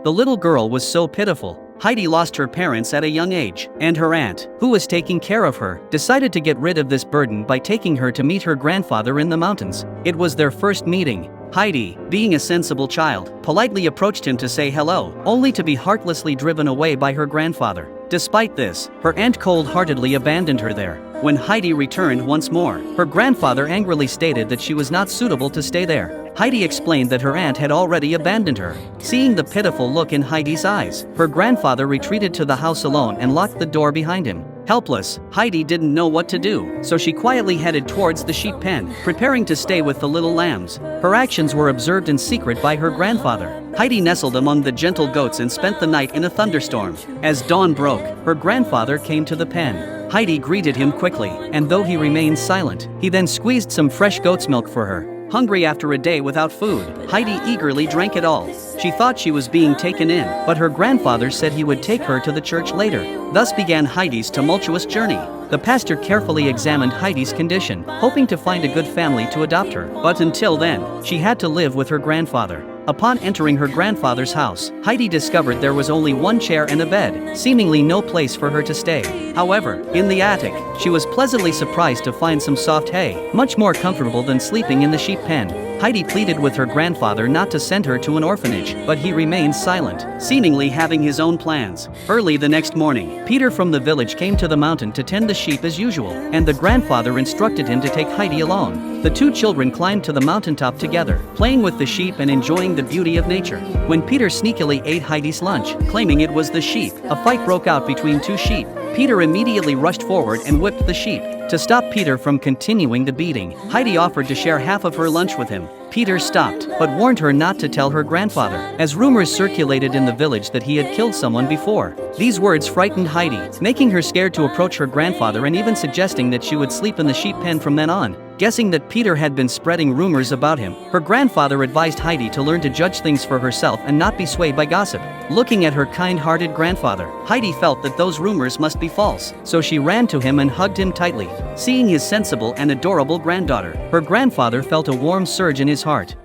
The little girl was so pitiful. Heidi lost her parents at a young age, and her aunt, who was taking care of her, decided to get rid of this burden by taking her to meet her grandfather in the mountains. It was their first meeting. Heidi, being a sensible child, politely approached him to say hello, only to be heartlessly driven away by her grandfather. Despite this, her aunt cold-heartedly abandoned her there. When Heidi returned once more, her grandfather angrily stated that she was not suitable to stay there. Heidi explained that her aunt had already abandoned her. Seeing the pitiful look in Heidi's eyes, her grandfather retreated to the house alone and locked the door behind him. Helpless, Heidi didn't know what to do, so she quietly headed towards the sheep pen, preparing to stay with the little lambs. Her actions were observed in secret by her grandfather. Heidi nestled among the gentle goats and spent the night in a thunderstorm. As dawn broke, her grandfather came to the pen. Heidi greeted him quickly, and though he remained silent, he then squeezed some fresh goat's milk for her. Hungry after a day without food, Heidi eagerly drank it all. She thought she was being taken in, but her grandfather said he would take her to the church later. Thus began Heidi's tumultuous journey. The pastor carefully examined Heidi's condition, hoping to find a good family to adopt her. But until then, she had to live with her grandfather. Upon entering her grandfather's house, Heidi discovered there was only one chair and a bed, seemingly no place for her to stay. However, in the attic, she was pleasantly surprised to find some soft hay, much more comfortable than sleeping in the sheep pen. Heidi pleaded with her grandfather not to send her to an orphanage, but he remained silent, seemingly having his own plans. Early the next morning, Peter from the village came to the mountain to tend the sheep as usual, and the grandfather instructed him to take Heidi along. The two children climbed to the mountaintop together, playing with the sheep and enjoying the beauty of nature. When Peter sneakily ate Heidi's lunch, claiming it was the sheep, a fight broke out between two sheep. Peter immediately rushed forward and whipped the sheep. To stop Peter from continuing the beating, Heidi offered to share half of her lunch with him. Peter stopped, but warned her not to tell her grandfather, as rumors circulated in the village that he had killed someone before. These words frightened Heidi, making her scared to approach her grandfather and even suggesting that she would sleep in the sheep pen from then on. Guessing that Peter had been spreading rumors about him, her grandfather advised Heidi to learn to judge things for herself and not be swayed by gossip. Looking at her kind-hearted grandfather, Heidi felt that those rumors must be false, so she ran to him and hugged him tightly. Seeing his sensible and adorable granddaughter, her grandfather felt a warm surge in his heart.